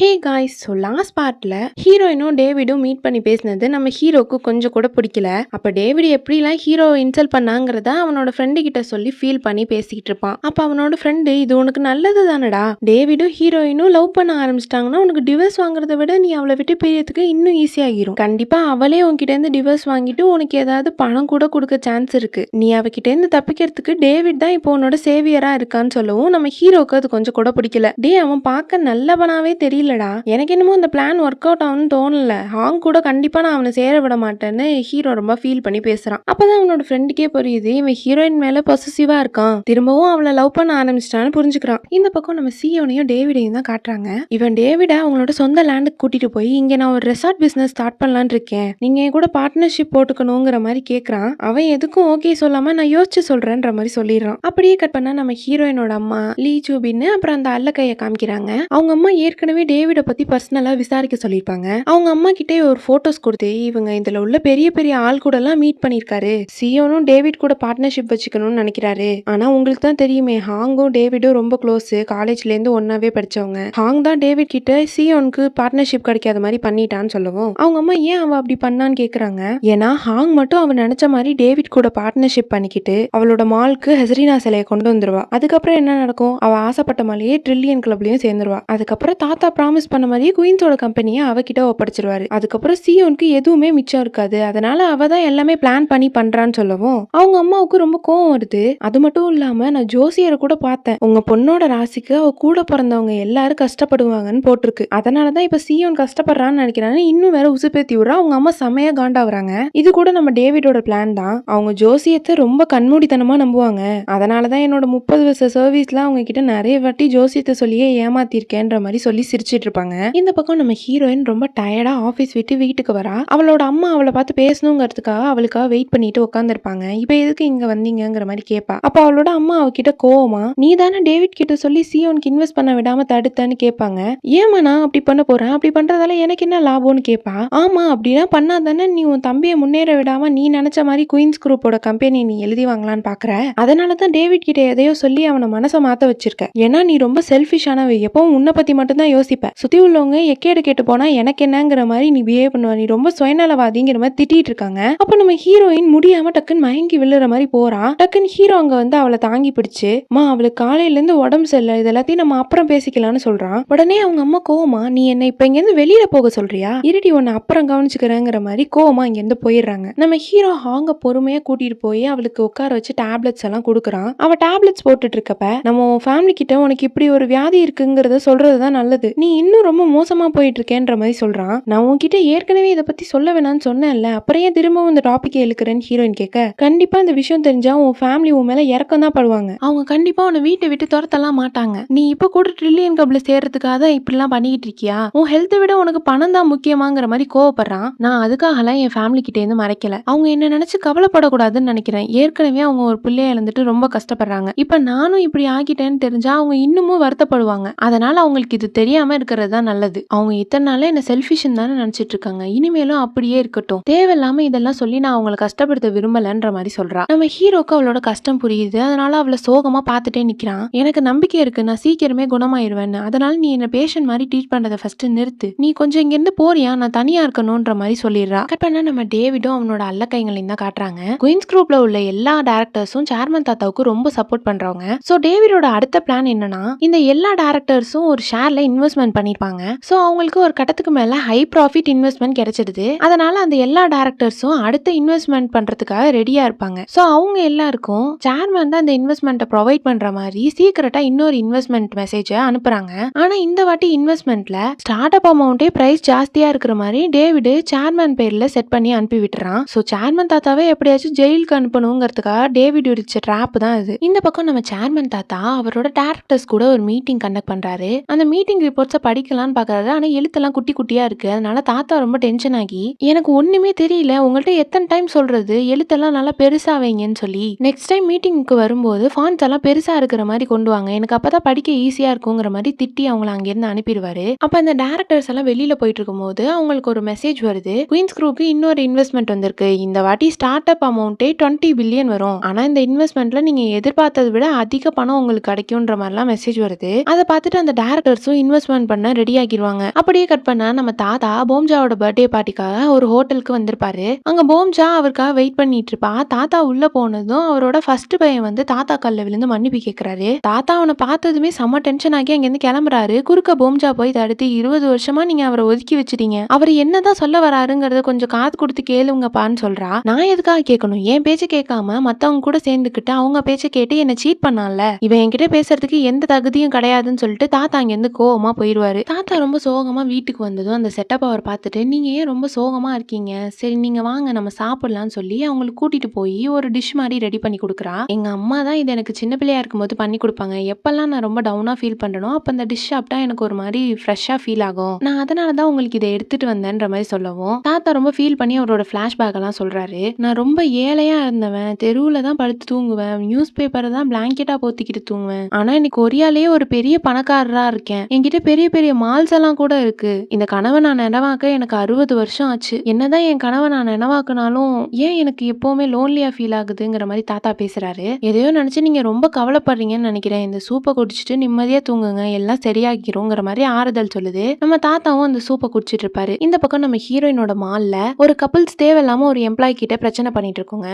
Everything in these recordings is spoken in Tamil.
ஹே காய்ஸ், ஸோ லாஸ்ட் பார்ட்ல ஹீரோயினும் டேவிடும் மீட் பண்ணி பேசினது நம்ம ஹீரோக்கு கொஞ்சம் கூட பிடிக்கல. அப்ப டேவிட் எப்படிலாம் ஹீரோவை இன்சல்ட் பண்ணாங்கிறத அவனோட ஃப்ரெண்டு கிட்ட சொல்லி ஃபீல் பண்ணி பேசிக்கிட்டு இருப்பான். அப்ப அவனோட ஃப்ரெண்டு, இது உனக்கு நல்லது தானடா, டேவிடும் ஹீரோயினும் லவ் பண்ண ஆரம்பிச்சிட்டாங்கன்னா உனக்கு டிவோர்ஸ் வாங்குறத விட நீ அவளை விட்டு பிரியறதுக்கு இன்னும் ஈஸியாகிரும். கண்டிப்பா அவளே உன்கிட்ட இருந்து டிவோர்ஸ் வாங்கிட்டு உனக்கு ஏதாவது பணம் கூட கொடுக்க சான்ஸ் இருக்கு. நீ அவகிட்ட இருந்து தப்பிக்கிறதுக்கு டேவிட் தான் இப்போ உன்னோட சேவியரா இருக்கான்னு சொல்லவும் நம்ம ஹீரோக்கு அது கொஞ்சம் கூட பிடிக்கல. அவன் பார்க்க நல்லவனாவே தெரியலடா, எனக்கு என்னமோ இந்த பிளான் ஒர்க் அவுட் ஆகும்னு தோணல. ஹாங் கூட கண்டிப்பா நான் அவனை சேர விட மாட்டேன்னு ஹீரோ ரொம்ப ஃபீல் பண்ணி பேசுறான். அப்பதான் அவனோட ஃப்ரெண்டுக்கே புரியுது இவன் ஹீரோயின் மேல பொசசிவா இருக்கான், திரும்பவும் அவளை லவ் பண்ண ஆரம்பிச்சிட்டான்னு புரிஞ்சுக்கிறான். இந்த பக்கம் நம்ம சியோனையும் டேவிடையும் தான் காட்டுறாங்க. இவன் டேவிட அவங்களோட சொந்த லேண்டுக்கு கூட்டிட்டு போய், இங்க நான் ஒரு ரெசார்ட் பிசினஸ் ஸ்டார்ட் பண்ணலான்னு இருக்கேன், நீங்க என் கூட பார்ட்னர்ஷிப் போட்டுக்கணுங்கிற மாதிரி கேட்கறான். அவன் எதுக்கும் ஓகே சொல்லாம நான் யோசிச்சு சொல்றேன்ற மாதிரி சொல்லிடுறான். அப்படியே கட் பண்ணா நம்ம ஹீரோயினோட அம்மா லீ சூபின்னு அப்புறம் அந்த அல்ல கையை காமிக்கிறாங்க. அவங்க அம்மா ஏற்கனவே டேவிட பத்தி பர்சனலா விசாரிக்க சொல்லியிருப்பாங்க. அவங்க அம்மா கிட்டே ஒரு போட்டோஸ் கொடுத்து, இவங்க இதுல உள்ள பெரிய பெரிய ஆள் கூட எல்லாம் மீட் பண்ணிருக்காரு, சியோனும் டேவிட் கூட பார்ட்னர்ஷிப் வச்சுக்கணும்னு நினைக்கிறாரு. ஆனா உங்களுக்கு தான் தெரியுமே, ஹாங்கும் டேவிடும் ரொம்ப க்ளோஸ், காலேஜ்ல இருந்து ஒன்னாவே படிச்சவங்க. ஹாங் தான் டேவிட் கிட்ட சியோனுக்கு பார்ட்னர்ஷிப் கிடைக்காத மாதிரி பண்ணிட்டான்னு சொல்லவும் அவங்க அம்மா ஏன் அவ அப்படி பண்ணான்னு கேக்குறாங்க. ஏன்னா ஹாங் மட்டும் அவன் நினைச்ச மாதிரி டேவிட் கூட பார்ட்னர்ஷிப் பண்ணிக்கிட்டு அவளோட மால்க்கு ஹெசரினா சிலையை கொண்டு வந்துருவா. அதுக்கப்புறம் என்ன நடக்கும், அவ ஆசைப்பட்ட மாதிரியே ட்ரில்லியன் கிளப்லயும் சேர்ந்துருவா. அதுக்கப்புறம் தாத்தா ப்ராமிஸ் பண்ண மாதிரியே குயின்ஸோட கம்பெனியை அவகிட்ட ஒப்படைச்சிருவாரு. அதுக்கப்புறம் சியோனுக்கு எதுவுமே மிச்சம் இருக்காது. அதனால அவ தான் எல்லாமே பிளான் பண்ணி பண்றான்னு சொல்லவும் அவங்க அம்மாவுக்கு ரொம்ப கோவம் வருது. அது மட்டும் இல்லாம நான் ஜோசியரை கூட பார்த்தேன், உங்க பொண்ணோட ராசிக்கு அவ கூட பிறந்தவங்க எல்லாரும் கஷ்டப்படுவாங்கன்னு போட்டிருக்கு, அதனாலதான் இப்ப சியோன் கஷ்டப்படுறான்னு நினைக்கிறாங்க. இன்னும் வேற உசுப்பேத்தி விடுறா. அவங்க அம்மா செமையா காண்டாவறாங்க. இது கூட நம்ம டேவிடோட பிளான் தான். அவங்க ஜோசியத்தை ரொம்ப கண்மூடித்தனமா நம்புவாங்க. அதனாலதான் என்னோட 30 வருஷ சர்வீஸ்ல அவங்க கிட்ட நிறைய வாட்டி ஜோசியத்தை சொல்லியே ஏமாத்திருக்கேன்ற மாதிரி சொல்லி சிரிச்சிட்டு இருப்பாங்க. இந்த பக்கம் நம்ம ஹீரோயின் ரொம்ப டயர்டா ஆபீஸ் விட்டு வீட்டுக்கு வரா. அவளோட அம்மா அவளை பார்த்து பேசணுங்கிறதுக்காக அவளுக்காக வெயிட் பண்ணிட்டு உட்கார்ந்து இருப்பாங்க. இப்ப எதுக்கு இங்க வந்தீங்கிற மாதிரி கேட்பா. அப்ப அவளோட அம்மா அவகிட்ட கோவமா, நீ தானே டேவிட் கிட்ட சொல்லி சியோனுக்கு இன்வெஸ்ட் பண்ண விடாம தடுத்தன்னு கேட்பாங்க. ஏமா நான் அப்படி பண்ண போறேன், அப்படி பண்றதால எனக்கு என்ன லாபம்னு கேட்பா. ஆமா, அப்படின்னா பண்ணாதானே நீ உன் தம்பியை முன்னேற விடாம நீ நினைச்ச மாதிரி குயின்ஸ் குரூப்போட கம்பெனி நீ எழுதி வாங்கலான்னு பாக்குற, அதனாலதான் டேவிட் கிட்ட எதையோ சொல்லி அவனை மனசை மாத்த வச்சிருக்க. ஏன்னா நீ ரொம்ப செல்ஃபிஷானவ, எப்பவும் உன்னை பத்தி மட்டும் தான் யோசிப்ப, சுத்தி உள்ளவங்க எக்கேடு கேட்டு போனா எனக்கு என்னங்கிற மாதிரி நீ பிஹேவ் பண்ணுவ, நீ ரொம்ப சுயநலவாதிங்கிற மாதிரி திட்டிட்டு இருக்காங்க. அப்ப நம்ம ஹீரோயின் முடியாம டக்குன்னு மயங்கி விழுற மாதிரி போறா. டக்குன்னு ஹீரோ அங்க வந்து அவளை தாங்கி பிடிச்சு, மா அவளுக்கு காலையில இருந்து உடம்பு சரியில்லை, இது எல்லாத்தையும் நம்ம அப்புறம் பேசிக்கலாம்னு சொல்றான். உடனே அவங்க அம்மா கோவமா, நீ என்ன இப்ப இங்க இருந்து வெளியில போக சொல்றியா, இருடி உன்னை அப்புறம் கவனிச்சுக்கிறேங்கிற மாதிரி கோவமா இங்க இருந்து போயிடுறாங்க. நம்ம ஹீரோ ஹாங்க பொறுமையா கூட்டிட்டு போய் அவளுக்கு உட்கார வச்சு டேப்லெட்ஸ் எல்லாம் கொடுக்குறான். அவ டேப்லெட்ஸ் போட்டுட்டு இருக்கப்ப, நம்ம ஃபேமிலி கிட்ட உனக்கு இப்படி ஒரு வியாதி இருக்குங்கிறத சொல்றதுதான் நல்லது, நீ இன்னும் ரொம்ப மோசமா போயிட்டு இருக்கேன்ற மாதிரி சொல்றான். நான் உன்கிட்ட ஏற்கனவே இதை பத்தி சொல்ல வேணாம்னு சொன்னேன்ல, அப்புறம் ஏன் திரும்பவும் இந்த டாபிக் எழுக்கிறேன்னு ஹீரோயின் கேட்க, கண்டிப்பா இந்த விஷயம் தெரிஞ்சா உன் ஃபேமிலி உன் மேல இறக்கம் தான் படுவாங்க, அவங்க கண்டிப்பா உன்னை வீட்டை விட்டு துரத்தலாம் மாட்டாங்க, நீ இப்ப கூட ட்ரில்லியன் கப்ல சேர்றதுக்காக தான் இப்படிலாம் பண்ணிக்கிட்டு இருக்கியா, உன் ஹெல்த்தை விட உனக்கு பணம் தான் முக்கியமாங்கிற மாதிரி கோவப்படுறான். நான் அதுக்காகலாம் என் ஃபேமிலி கிட்ட இருந்து மறைக்கல, அவங்க என்ன நினைச்சு கவலைப்படக்கூடாதுன்னு நினைக்கிறேன், ஏற்கனவே அவங்க ஒரு பிள்ளைய இழந்துட்டு ரொம்ப கஷ்டப்படுறாங்க, இப்ப நானும் இப்படி ஆகிட்டேன்னு தெரிஞ்சா அவங்க இன்னமும் வருத்தப்படுவாங்க, அதனால அவங்களுக்கு இது தெரியாம இருக்கிறது தான் நல்லது, அவங்க இத்தனை நாள என்ன செல்ஃபிஷன் தானே நினைச்சிட்டு இருக்காங்க, இனிமேலும் அப்படியே இருக்கட்டும், தேவையில்லாம இதெல்லாம் சொல்லி நான் அவங்களை கஷ்டப்படுத்த விரும்பலன்ற மாதிரி சொல்றா. நம்ம ஹீரோக்கு அவளோட கஷ்டம் புரியுது. அதனால அவளை சோகமா பார்த்துட்டே நிக்கிறான். எனக்கு நம்பிக்கை இருக்கு, நான் சீக்கிரமே குணமாயிருவேன்னு, அதனால நீ என்ன பேஷண்ட் மாதிரி ட்ரீட் பண்றதை ஃபர்ஸ்ட் நிறுத்து, நீ கொஞ்சம் இங்க இருந்து போறியா, நான் தனியா இருக்கணும்ன்ற மாதிரி சொல்லிடுறா. கட் பண்ணா நம்ம டேவிடும் அவனோட அல்ல கைங்களையும் தான் காட்டுறாங்க. குயின்ஸ் குரூப்ல உள்ள எல்லா டைரக்டர்ஸும் சேர்மன் தாத்தாவுக்கு ரொம்ப சப்போர்ட் பண்றவங்க. சோ டேவிடோட அடுத்த பிளான் என்னன்னா, இந்த எல்லா டைரக்டர்ஸும் ஒரு ஷேர்ல இன்வெஸ்ட்மெண்ட் பண்ணிருப்பாங்க. சோ அவங்களுக்கு ஒரு கட்டத்துக்கு மேல ஹை ப்ராஃபிட் இன்வெஸ்ட்மெண்ட் கிடைச்சிடுது. அதனால அந்த எல்லா டைரக்டர்ஸும் அடுத்த இன்வெஸ்ட்மெண்ட் பண்றதுக்காக ரெடியா இருப்பாங்க. சோ அவங்க எல்லாருக்கும் சேர்மன் தான் இந்த இன்வெஸ்ட்மெண்ட்டை ப்ரொவைட் பண்ற மாதிரி சீக்கிரட்டா இன்னொரு இன்வெஸ்ட்மெண்ட் மெசேஜை அனுப்புறாங்க. ஆனா இந்த வாட்டி இன்வெஸ்ட்மெண்ட்ல ஸ்டார்ட் அப் அமௌண்டே பிரைஸ் ஜாஸ்தியா இருக்கிற மாதிரி டேவிட் சேர்மன் பேர்ல செட் பண்ணி அனுப்பி விட்டுறான். சோ சேர்மன் தாத்தாவே எப்படியாச்சும் ஜெயிலுக்கு அனுப்பணுங்கிறதுக்காக டேவிட் விரிச்ச ட்ராப் தான் இது. இந்த பக்கம் நம்ம சேர்மன் தாத்தா அவரோட டைரக்டர்ஸ் கூட ஒரு மீட்டிங் கண்டக்ட் பண்றாரு. அந்த மீட்டிங் ரிப்போர்ட்ஸை படிக்கலாம்னு பாக்குறாரு. ஆனா எழுத்தெல்லாம் குட்டி குட்டியா இருக்கு. அதனால தாத்தா ரொம்ப டென்ஷன் ஆகி, எனக்கு ஒண்ணுமே தெரியல, உங்கள்ட்ட எத்தனை டைம் சொல்றது, எழுத்தெல்லாம் நல்லா பெருசா வைங்கன்னு சொல்லி நெக்ஸ்ட் டைம் மீட்டிங்க்கு வரும்போது ஃபாண்ட்ஸ் எல்லாம் பெருசா இருக்கிற மாதிரி கொண்டு வாங்க, எனக்கு அப்பதான் படிக்க ஈஸியா இருக்குங்கிற மாதிரி திட்டி அவங்கள அங்கிருந்து அனுப்பிடுவாரு. அப்ப அந்த டைரக்டர்ஸ் எல்லாம் வெளியில போயிட்டு இருக்கும் போது அவங்களுக்கு ஒரு மெசேஜ் வருது, குயின்ஸ் குரூப்க்கு இன்னொரு இன்வெஸ்ட்மெண்ட் வந்திருக்கு, இந்த வாட்டி ஸ்டார்ட் அப் அமௌண்டே 20 பில்லியன் வரும், ஆனா இந்த இன்வெஸ்ட்மெண்ட்ல நீங்க எதிர்பார்த்ததை விட அதிக பணம் உங்களுக்கு கிடைக்கும்ன்ற மாதிரிலாம் மெசேஜ் வருது. அதை பார்த்துட்டு அந்த டைரக்டர்ஸும் இன்வெஸ்ட்மெண்ட் பண்ண ரெடி ஆகிருவாங்க. அப்படியே கட் பண்ணா நம்ம தாத்தா போம்ஜாவோட பர்த்டே பார்ட்டிக்காக ஒரு ஹோட்டலுக்கு வந்திருப்பாரு. அங்க போம்ஜா அவருக்காக வெயிட் பண்ணிட்டு இருப்பா. தாத்தா உள்ள போனதும் அவரோட ஃபர்ஸ்ட் பையன் வந்து தாத்தா கால்ல விழுந்து மன்னிப்பு கேட்கிறாரு. தாத்தா அவனை பார்த்ததுமே செம்ம டென்ஷன் ஆகி அங்கிருந்து கிளம்புறாரு. குறுக்க போம்ஜா போய் தடுத்து 20 வருஷமா நீங்க அவரை ஒதுக்கி வச்சிட்டீங்க. அவர் என்னதான் சொல்ல வராருங்கிறத கொஞ்சம் காது கொடுத்து கேளுங்கப்பான்னு சொல்றா. நான் எதுக்காக கேட்கணும்? என் பேச்ச கேட்காம மத்தவங்க கூட சேர்ந்துக்கிட்டு அவங்க பேச்ச கேட்டு என்ன சீட் பண்ணான்ல, இவன் என்கிட்ட பேசுறதுக்கு எந்த தகுதியும் கிடையாதுன்னு சொல்லிட்டு தாத்தா அங்கிருந்து கோவமா போயிடுவாரு. தாத்தா ரொம்ப சோகமா வீட்டுக்கு வந்ததும் அந்த செட்டப் அவர் பார்த்துட்டு, நீங்க ஏன் ரொம்ப சோகமா இருக்கீங்க? சரி நீங்க வாங்க நம்ம சாப்பிடலாம்னு சொல்லி அவங்களுக்கு கூட்டிட்டு போய் ஒரு டிஷ் மாதிரி ரெடி பண்ணி கொடுக்குறா. எங்க அம்மா தான் இது எனக்கு சின்ன பிள்ளையா இருக்கும்போது பண்ணி கொடுப்பாங்க. எப்பெல்லாம் நான் ரொம்ப டவுனா ஃபீல் பண்றேனோ அப்ப அந்த டிஷ் சாப்பிட்டா எனக்கு ஒரு மாதிரி ஃப்ரெஷ்ஷா ஃபீல் ஆகும். நான் அதனால தான் உங்களுக்கு இதை எடுத்துட்டு வந்தேன்ற மாதிரி சொல்லவும் தாத்தா ரொம்ப ஃபீல் பண்ணி அவரோட ஃபிளாஷ்பேக் எல்லாம் சொல்றாரு. நான் ரொம்ப ஏழையா இருந்தவன், தெருவுல தான் படுத்து தூங்குவேன், நியூஸ் பேப்பரை தான் பிளாங்கெட்டா போத்திக்கிட்டு தூங்குவேன். ஆனா இன்னைக்கு கொரியாலேயே ஒரு பெரிய பணக்காரரா இருக்கேன். என்கிட்ட பெரிய பெரிய மால்ஸ் எல்லாம் கூட இருக்கு. இந்த கனவை நான் நினைவாக்க எனக்கு 60 வருஷம் ஆச்சு. என்னதான் என் கனவை நான் நினைவாக்குனாலும் ஏன் எனக்கு எப்பவுமே லோன்லியா ஃபீல் ஆகுதுங்கிற மாதிரி தாத்தா பேசுறாரு. எதையோ நினைச்சு நீங்க ரொம்ப கவலைப்படுறீங்கன்னு நினைக்கிறேன். இந்த சூப்பை குடிச்சிட்டு நிம்மதியா தூங்குங்க, எல்லாம் சரியாகிருங்கிற மாதிரி ஆறுதல் சொல்லுது. நம்ம தாத்தாவும் அந்த சூப்பை குடிச்சிட்டு இருப்பாரு. இந்த பக்கம் நம்ம ஹீரோயினோட மால்ல ஒரு கப்பிள்ஸ் தேவையில்லாம ஒரு எம்ப்ளாய் கிட்ட பிரச்சனை பண்ணிட்டு இருக்குங்க.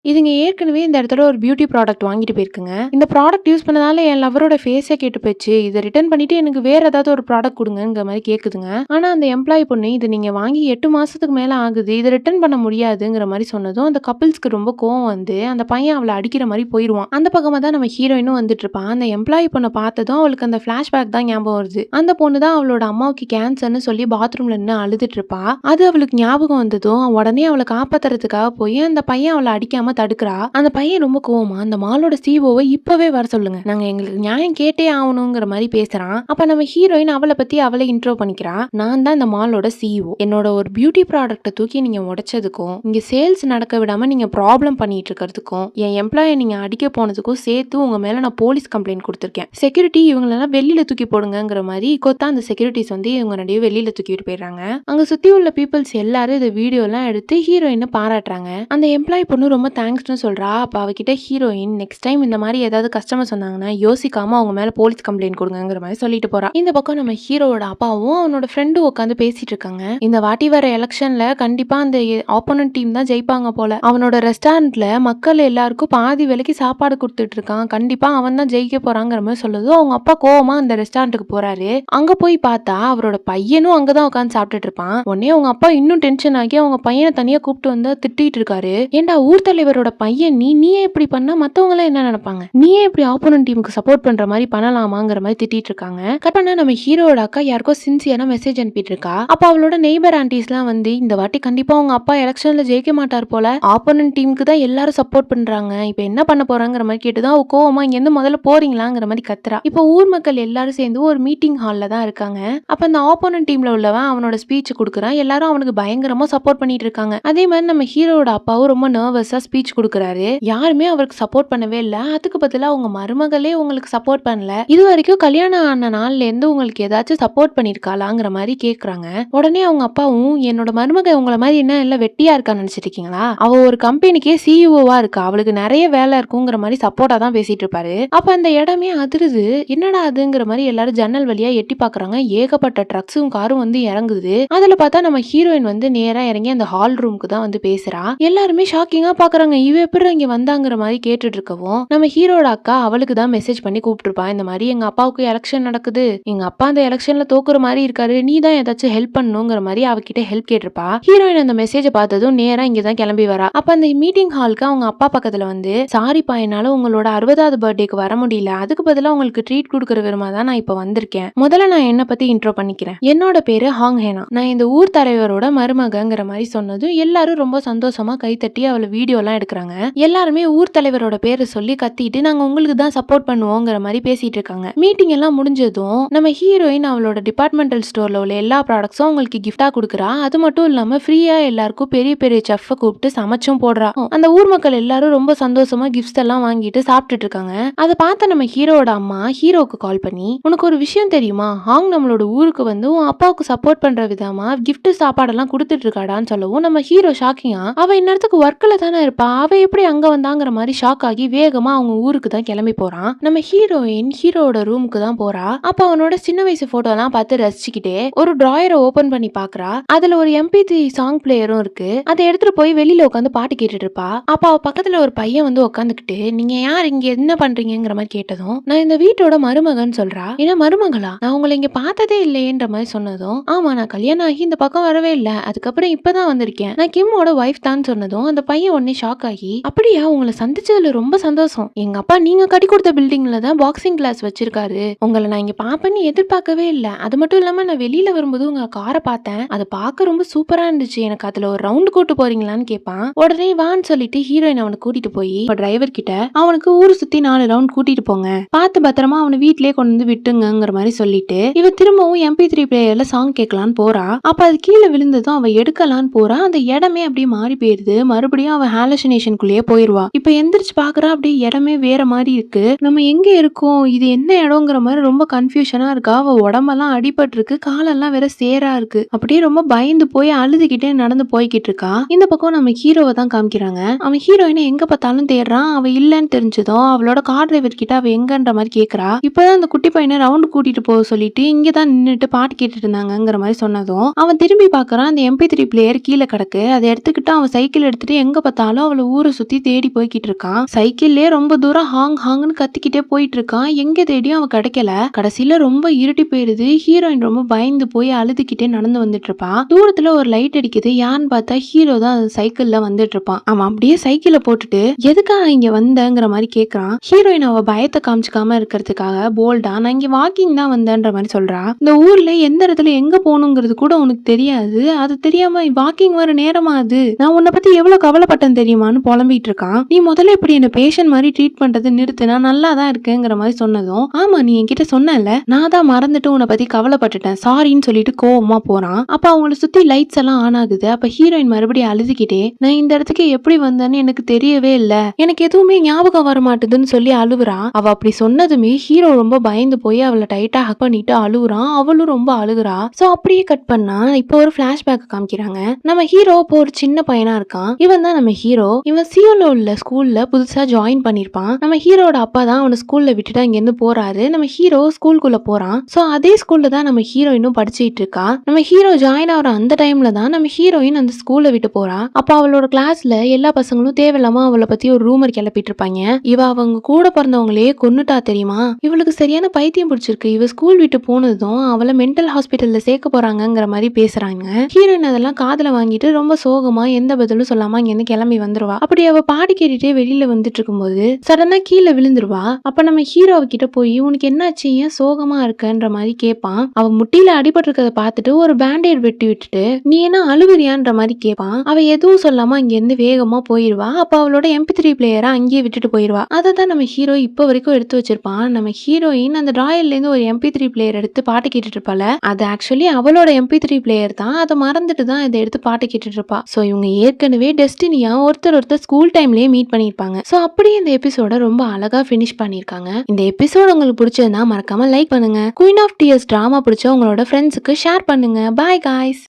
இதுங்க ஏற்கனவே இந்த இடத்துல ஒரு பியூட்டி ப்ராடக்ட் வாங்கிட்டு போயிருக்குங்க. இந்த ப்ராடக்ட் யூஸ் பண்ணதால என் லவரோட ஃபேஸே கெட்டு போச்சு. இதை ரிட்டர்ன் பண்ணிட்டு எனக்கு வேற ஏதாவது ஒரு ப்ராடக்ட் கொடுங்கிற மாதிரி கேக்குதுங்க. ஆனா அந்த எம்ப்ளாயி பொண்ணு இது நீங்க வாங்கி 8 மாசத்துக்கு மேல ஆகுது, இதை ரிட்டர்ன் பண்ண முடியாதுங்கிற மாதிரி சொன்னதும் அந்த கப்பிள்ஸ்க்கு ரொம்ப கோவம் வந்து அந்த பையன் அவளை அடிக்கிற மாதிரி போயிருவான். அந்த பக்கமா தான் நம்ம ஹீரோயினும் வந்துட்டு இருப்பான். அந்த எம்ப்ளாயி பொண்ணை பார்த்ததும் அவளுக்கு அந்த பிளாஷ்பேக் தான் ஞாபகம் வருது. அந்த பொண்ணு தான் அவளோட அம்மாவுக்கு கேன்சர்னு சொல்லி பாத்ரூம்ல நின்று அழுதுட்டு இருப்பா. அது அவளுக்கு ஞாபகம் வந்ததும் உடனே அவளை காப்பாத்துறதுக்காக போய் அந்த பையன் அவளை அடிக்காம தடுக்கிறா. அந்த பையன் ரொம்ப கோவமா அந்த மாலோட சிஓவை இப்பவே வர சொல்லுங்க, நாங்க எங்களுக்கு நியாயம் கேட்டே ஆகணுங்கிற மாதிரி பேசுறான். அப்ப நம்ம ஹீரோயின் அவளை பத்தி அவளை இன்ட்ரோ பண்ணிக்கிறா. நான் தான் இந்த மாலோட சிஓ. என்னோட ஒரு பியூட்டி ப்ராடக்ட்டை தூக்கி நீங்க உடைச்சதுக்கும் இங்க சேல்ஸ் நடக்க விடாம நீங்க ப்ராப்ளம் பண்ணிட்டு இருக்கிறதுக்கும் என் எம்ப்ளாயை நீங்க அடிக்க போனதுக்கும் சேர்த்து உங்க மேல நான் போலீஸ் கம்ப்ளைண்ட் கொடுத்துருக்கேன். செக்யூரிட்டி இவங்களெல்லாம் வெளியில தூக்கி போடுங்கிற மாதிரி கொத்தா அந்த செக்யூரிட்டிஸ் வந்து இவங்க ரெண்டு வெளியில தூக்கிட்டு போயிடுறாங்க. அங்க சுத்தி உள்ள பீப்புள்ஸ் எல்லாரும் இந்த வீடியோ எல்லாம் எடுத்து ஹீரோயினை பாராட்டுறாங்க. அந்த எம்ப்ளாயி பொண்ணு ரொம்ப தேங்க்ஸ்னு சொல்றா. அப்ப அவகிட்ட ஹீரோயின் நெக்ஸ்ட் டைம் இந்த மாதிரி ஏதாவது கஸ்டமர் சொன்னாங்கன்னா யோசிக்காம அவங்க மேல போலீஸ் கம்ப்ளைண்ட் கொடுங்கிற மாதிரி சொல்லிட்டு போறா. இந்த பக்கம் நம்ம ஹீரோவோட அப்பாவும் அவனோட ஃப்ரெண்டும் உட்காந்து பேசிட்டு இருக்காங்க. இந்த வாட்டி வர எலெக்ஷன்ல கண்டிப்பா அந்த ஆப்போனன்ட் டீம் தான் ஜெயிப்பாங்க போல. அவனோட ரெஸ்டாரண்ட்ல மக்கள் எல்லாருக்கும் பாதி விலைக்கு சாப்பாடு கொடுத்துட்டு இருக்கான், கண்டிப்பா அவன் தான் ஜெயிக்க போறாங்கிற மாதிரி சொல்லுது. அவங்க அப்பா கோவமா அந்த ரெஸ்டாரண்ட்டுக்கு போறாரு. அங்க போய் பார்த்தா அவரோட பையனும் அங்கதான் உட்காந்து சாப்பிட்டுட்டு இருப்பான். உடனே அவங்க அப்பா இன்னும் டென்ஷன் ஆகி அவங்க பையனை தனியா கூப்பிட்டு வந்து திட்டிட்டு இருக்காரு. ஏண்டா ஊர் தலைவரோட பையன் நீயே இப்படி பண்ணா மத்தவங்க எல்லாம் என்ன நினைப்பாங்க? நீயே இப்படி ஆப்போனன்ட் டீமுக்கு சப்போர்ட் பண்ற மாதிரி பண்ணலாமாங்கிற மாதிரி திட்டிட்டு இருக்காங்க. கட் பண்ணா நம்ம ஹீரோட அக்கா யாருக்கோ சின்சியரா மெசேஜ் அனுப்பிட்டு இருக்கா. அப்ப அவளோட நெய்பர் ஆன்டிஸ் எல்லாம் வந்து இந்த வாட்டி கண்டிப்பா உங்க அப்பா எலெக்ஷன்ல ஜெயிக்க மாட்டார் போல, ஆப்போனன்ட் டீமுக்கு தான் எல்லாரும் சப்போர்ட் பண்றாங்க, இப்ப என்ன பண்ண போறாங்கிற மாதிரி கேட்டுதான் அவ கோவமா இங்க இருந்து முதல்ல போறீங்களாங்கிற மாதிரி கத்துறா. இப்ப ஊர் மக்கள் எல்லாரும் சேர்ந்து ஒரு மீட்டிங் ஹால்ல தான் இருக்காங்க. அப்ப அந்த ஆப்போனன்ட் டீம்ல உள்ளவன் அவனோட ஸ்பீச் கொடுக்குறான். எல்லாரும் அவனுக்கு பயங்கரமா சப்போர்ட் பண்ணிட்டு இருக்காங்க. அதே மாதிரி நம்ம ஹீரோட அப்பாவும் ரொம்ப நர்வஸா ஸ்பீச் கொடுக்குறாரு. யாருமே அவருக்கு சப்போர்ட் பண்ணவே இல்ல. அதுக்கு பதிலா அவங்க மருமகளே உங்களுக்கு சப்போர்ட் பண்ணல, இது வரைக்கும் கல்யாணம் ஆன நாள்ல இருந்து உங்களுக்கு ஏதாச்சும் சப்போர்ட் பண்ணிருக்காளாங்கிற மாதிரி கேக்குறாங்க. உடனே அவங்க அப்பாவும் என்னோட மருமக உங்களை மாதிரி என்ன எல்லாம் வெட்டியா இருக்கான்னு நினைச்சிட்டு இருக்கீங்களா, அவ ஒரு கம்பெனிக்கே சிஇஓவா இருக்கா, அவளுக்கு நிறைய வேலை இருக்குங்கிற மாதிரி சப்போர்ட்டா தான் பேசிட்டு இருப்பாரு. அப்ப அந்த இடமே அதிருது. என்னடா அதுங்கிற மாதிரி எல்லாரும் ஜன்னல் வழியா எட்டி பாக்குறாங்க. ஏகப்பட்ட ட்ரக்ஸும் காரும் வந்து இறங்குது. அதுல பார்த்தா நம்ம ஹீரோயின் வந்து நேரா இறங்கி அந்த ஹால் ரூமுக்கு தான் வந்து பேசுறா. எல்லாருமே ஷாக்கிங்கா பாக்குறாங்க. இவ எப்படி இங்க வந்தாங்கிற மாதிரி கேட்டுட்டு இருக்கவும் நம்ம ஹீரோட அக்கா அவளுக்கு தான் மெசேஜ் பண்ணி கூப்பிட்டுருப்பா. இந்த மாதிரி எங்க அப்பாவுக்கு எலெக்ஷன் நடக்குது, எங்க அப்பா அந்த எலெக்ஷன்ல தோக்குற மாதிரி இருக்காரு, நீ தான் ஏதாச்சும் ஹெல்ப் பண்ணுங்கிற மாதிரி அவகிட்ட ஹெல்ப் கேட்டிருப்பா. ஹீரோயின் அந்த மெசேஜ் பார்த்ததும் நேரா இங்கதான் கிளம்பி வரா. அப்ப அந்த மீட்டிங் ஹாலுக்கு அவங்க அப்பா பக்கத்துல வந்து சாரிப்பா என்னால உங்களோட 60வது பர்த்டேக்கு வர முடியல, அதுக்கு பதிலா உங்களுக்கு ட்ரீட் கொடுக்குற விரும்பா தான் நான் இப்ப வந்திருக்கேன். முதல்ல நான் என்ன பத்தி இன்ட்ரோ பண்ணிக்கிறேன். என்னோட பேரு ஹாங் ஹேனா, நான் இந்த ஊர் தலைவரோட மருமகங்கிற மாதிரி சொன்னதும் எல்லாரும் ரொம்ப சந்தோஷமா கைத்தட்டி அவளை வீடியோ எல்லாம் எடுக்கிறாங்க. எல்லாருமே ஊர் தலைவரோட பேரை சொல்லி கத்திட்டு நாங்க உங்களுக்கு தான் சப்போர்ட் பண்ணுவோங்கிற மாதிரி பேசிட்டு இருக்காங்க. மீட்டிங் எல்லாம் முடிஞ்சதும் நம்ம ஹீரோயின் அவளோட டிபார்ட்மெண்டல் ஸ்டோர்ல உள்ள எல்லா ப்ராடக்ட்ஸும் உங்களுக்கு கிஃப்டா கொடுக்குறா. அது மட்டும் இல்லாம ஃப்ரீயா எல்லாருக்கும் பெரிய பெரிய செஃப் கூப்பிட்டு சமைச்சும் போடுறா. அந்த ஊர் மக்கள் எல்லாரும் ரொம்ப சந்தோஷமா கிஃப்ட்ஸ் எல்லாம் வாங்கிட்டு சாப்பிட்டுட்டு இருக்காங்க. அதை பார்த்த நம்ம ஹீரோட அம்மா ஹீரோக்கு கால் பண்ணி உனக்கு ஒரு விஷயம் தெரியுமா, ஹாங் நம்மளோட ஊருக்கு வந்து உன் அப்பாவுக்கு சப்போர்ட் பண்ற விதமா கிஃப்ட் சாப்பாடெல்லாம் கொடுத்துட்டு இருக்காடான்னு சொல்லவும் நம்ம ஹீரோ ஷாக்கிங்கா அவ இந்நேரத்துக்கு ஒர்க்ல தானே இருப்பா, இருப்பா. அவ எப்படி அங்க வந்தாங்கிற மாதிரி ஷாக் ஆகி வேகமா அவங்க ஊருக்கு தான் கிளம்பி போறான். நம்ம ஹீரோயின் ஹீரோட ரூமுக்கு தான் போறா. அப்ப அவனோட சின்ன வயசு போட்டோ எல்லாம் பார்த்து ரசிச்சுக்கிட்டே ஒரு டிராயரை ஓபன் பண்ணி பாக்குறா. அதுல ஒரு MP3 சாங் பிளேயரும் இருக்கு. அதை எடுத்துட்டு போய் வெளியில உட்காந்து பாட்டு கேட்டுட்டு இருப்பா. அப்ப அவ பக்கத்துல ஒரு பையன் வந்து உட்காந்துக்கிட்டு, நீங்க யார், இங்க என்ன பண்றீங்கிற மாதிரி கேட்டதும், நான் இந்த வீட்டோட மருமகன் சொல்றா. ஏன்னா மருமகளா, நான் உங்களை இங்க பார்த்ததே இல்லையேன்ற மாதிரி சொன்னதும், ஆமா நான் கல்யாணம் ஆகி இந்த பக்கம் வரவே இல்லை, அதுக்கப்புறம் இப்பதான் வந்திருக்கேன், நான் கிம்மோட ஒய்ஃப் தான் சொன்னதும் அந்த பையன் உடனே ஷாக் ஆகி, அப்படியா, உங்களை சந்திச்சதுல ரொம்ப சந்தோஷம், எங்க அப்பா நீங்க கட்டி கொடுத்த பில்டிங்ல தான் பாக்ஸிங் கிளாஸ் வச்சிருக்காரு, உங்களை நான் இங்க பாப்பேன்னு எதிர்பார்க்கவே இல்லை, அது மட்டும் இல்லாம நான் வெளியில வரும்போது உங்க காரை பார்த்தேன், அதை பார்க்க ரொம்ப சூப்பரா இருந்துச்சு, எனக்கு அதுல ஒரு ரவுண்ட் கூட்டு போறீங்களான்னு கேட்பான். உடனே வான்னு சொல்லிட்டு ஹீரோயின் அவனை கூட்டிட்டு போய் டிரைவர் கிட்ட அவனுக்கு ஊரு சுத்தி 4 ரவுண்ட் கூட்டிட்டு போங்க, பார்த்து பத்திரமா அவனை வீட்லயே கொண்டு வந்து விட்டுங்கிற மாதிரி சொல்லிட்டு இவ திரும்பவும் MP3 பிளேயர்ல சாங் கேட்கலான்னு போறா. அப்ப அது கீழே விழுந்ததும் அவ எடுக்கலான்னு போறா. அந்த இடமே அப்படியே மாறி போயிருது. மறுபடியும் அவ ஹாலுசினேஷனுக்குள்ளேயே போயிருவா. இப்ப எந்திரிச்சு பாக்குறா, அப்படியே இடமே வேற மாதிரி இருக்கு. நம்ம எங்க இருக்கோம், இது என்ன இடங்கிற மாதிரி ரொம்ப கன்ஃபியூஷனா இருக்கா. அவ உடம்பெல்லாம் அடிபட்டு இருக்கு, காலெல்லாம் வேற சேரா இருக்கு. அப்படியே ரொம்ப பயந்து போய் அழுதுகிட்டே நடந்து போய்கிட்டு இருக்கா. இந்த பக்கம் நம்ம ஹீரோவை தான் காமிக்கிறாங்க. அவன் ஹீரோயினை எங்க பார்த்தாலும் தேடுறான். அவ இல்லன்னு தெரிஞ்சதும் அவளோட கார் டிரைவர் கிட்ட அவ எங்கன்ற மாதிரி கேக்குறா. இப்பதான் அந்த குட்டி பையனை ரவுண்டு கூட்டிட்டு போக சொல்லிட்டு இங்கதான் நின்னுட்டு பாட்டு கேட்டுட்டு இருந்தாங்கிற மாதிரி சொன்னதும் அவன் திரும்பி பாக்குறான். அந்த MP3 பிளேயர் கீழே கிடக்கு. அதை எடுத்துக்கிட்டு அவன் சைக்கிள் எடுத்துட்டு எங்க பார்த்தாலும் அவளை ஊரை சுத்தி தேடி போய்கிட்டு இருக்கான். சைக்கிள்லயே ரொம்ப தூரம் ஹாங் ஹாங்னு கத்திக்கிட்டே போயிட்டு இருக்கான். எங்க தேடியும் அவன் கிடைக்கல. கடைசியில ரொம்ப இருட்டி போயிருது. ஹீரோயின் ரொம்ப பயந்து போய் அழுதுகிட்டே நடந்து வந்துட்டு இருப்பான். தூரத்துல ஒரு லைட் அடிக்குது. யான்னு பார்த்தா ஹீரோ தான் சைக்கிள்ல வந்துட்டு இருப்பான். அவன் அப்படியே சைக்கிளை போட்டுட்டு எதுக்காக இங்க வந்தங்கிற மாதிரி கேக்குறான். ஹீரோயின் அவ பயத்தை காமிச்சுக்காம இருக்கிறதுக்காக போல்டா, நான் இங்க வாக்கிங் தான் வந்தேன்ற மாதிரி சொல்றா. இந்த ஊர்ல எந்த இடத்துல எங்க போகணுங்கிறது கூட உனக்கு தெரியாது, அது தெரியாம வாக்கிங் வர நேரமா அது, நான் உன்னை பத்தி எவ்வளவு கவலைப்பட்டேன் தெரியுமான்னு புலம்பிட்டு இருக்கான். நீ முதல்ல இப்படி என்ன பேஷண்ட் மாதிரி ட்ரீட் பண்றது நிறுத்து, நான் நல்லா தான் இருக்கேங்கிற மாதிரி சொன்னதும், ஆமா நீ என்கிட்ட சொன்னல, நான் தான் மறந்துட்டு உன்னை பத்தி கவலைப்பட்டுட்டேன், சாரின்னு சொல்லிட்டு கோவமா போறான். அப்ப அவங்கள சுத்தி லைட்ஸ் எல்லாம் ஆன் ஆகுது. அப்ப ஹீரோயின் மறுபடியும் அழுதுகிட்டே, நான் இந்த இடத்துக்கு எப்படி வந்தேன்னு எனக்கு தெரியவே இல்ல, எனக்கு எதுவுமே ஞாபகம் வர மாட்டுதுன்னு சொல்லி அழுவுறா. அவ அப்படி சொன்னதுமே ஹீரோ ரொம்ப பயந்து போய் அவளை டைட்டா ஹக் பண்ணிட்டு அழுகுறான். அவளும் ரொம்ப அழுகுறா. சோ அப்படியே கட் பண்ணா இப்போ ஒரு பிளாஷ்பேக் காமிக்கிறாங்க. நம்ம ஹீரோ இப்போ ஒரு சின்ன பையனா இருக்கான். இவன் தான் நம்ம ஹீரோ. இவன் சியோல உள்ள ஸ்கூல்ல புதுசா ஜாயின் பண்ணிருப்பான். நம்ம ஹீரோட அப்பா தான் அவனை ஸ்கூல்ல விட்டுட்டு அங்க இருந்து போறாரு. நம்ம ஹீரோ ஸ்கூலுக்குள்ள போறான். சோ அதே ஸ்கூல்ல தான் நம்ம ஹீரோயினும் படிச்சுட்டு இருக்கா. நம்ம ஹீரோ ஜாயின் ஆகிற அந்த டைம்ல தான் நம்ம ஹீரோயின் அந்த ஸ்கூல்ல விட்டு போறா. அப்ப அவளோட கிளாஸ்ல எல்லா பசங்களும் தேவையில்லாம அவளை பத்தி ஒரு ரூமர் கிளப்பிட்டு இருப்பாங்க. இவ அவங்க கூட பிறந்தவங்களே கொன்னுட்டா தெரியுமா, இவளுக்கு சரியான பைத்தியம் பிடிச்சிருக்கு, இவ ஸ்கூல் விட்டு போனதும் அவளை மென்டல் ஹாஸ்பிட்டல்ல சேர்க்க போறாங்கிற மாதிரி பேசுறாங்க. ஹீரோயின் அதெல்லாம் காதுல வாங்கிட்டு ரொம்ப சோகமா எந்த பதிலும் சொல்லாம இங்க கிளம்பி வந்துருவா. அப்படி அவ பாடி கேட்டுட்டே வெளியில வந்துட்டு இருக்கும்போது சடனா கீழே விழுந்துருவா. அப்ப நம்ம ஹீரோ கிட்ட போய் உனக்கு என்னாச்சு, ஏன் சோகமா இருக்கன்ற மாதிரி கேட்பான். அவ முட்டியில அடிபட்டு இருக்கதை பார்த்துட்டு ஒரு பேண்டேட் வெட்டி விட்டுட்டு நீ என்ன அழுகுறியான்ற மாதிரி கேட்பான். அவ எதுவும் சொல்லாம அங்க இருந்து வேகமா போயிருவா. அப்ப அவளோட MP3 பிளேயரை அங்கேயே விட்டுட்டு போயிருவா. அதை தான் நம்ம ஹீரோ இப்ப வரைக்கும் எடுத்து வச்சிருப்பான். நம்ம ஹீரோயின் அந்த டிராயர்ல இருந்து ஒரு MP3 பிளேயர் எடுத்து பாட்டு கேட்டுட்டு இருப்பால, அது ஆக்சுவலி அவளோட MP3 பிளேயர் தான். அதை மறந்துட்டு தான் இதை எடுத்து பாட்டு கேட்டுட்டு இருப்பா. சோ இவங்க ஏற்கனவே டெஸ்டினியா ஒருத்தர் ஸ்கூல் டைம்லயே மீட் பண்ணிருப்பாங்க. சோ அப்படியே இந்த எபிசோட ரொம்ப அழகா பினிஷ் பண்ணிருக்காங்க. இந்த எபிசோட் உங்களுக்கு பிடிச்சதுன்னா மறக்காம லைக் பண்ணுங்க. குயின் ஆஃப் டியர்ஸ் டிராமா பிடிச்ச உங்களோட ஃப்ரெண்ட்ஸுக்கு ஷேர் பண்ணுங்க. Bye guys.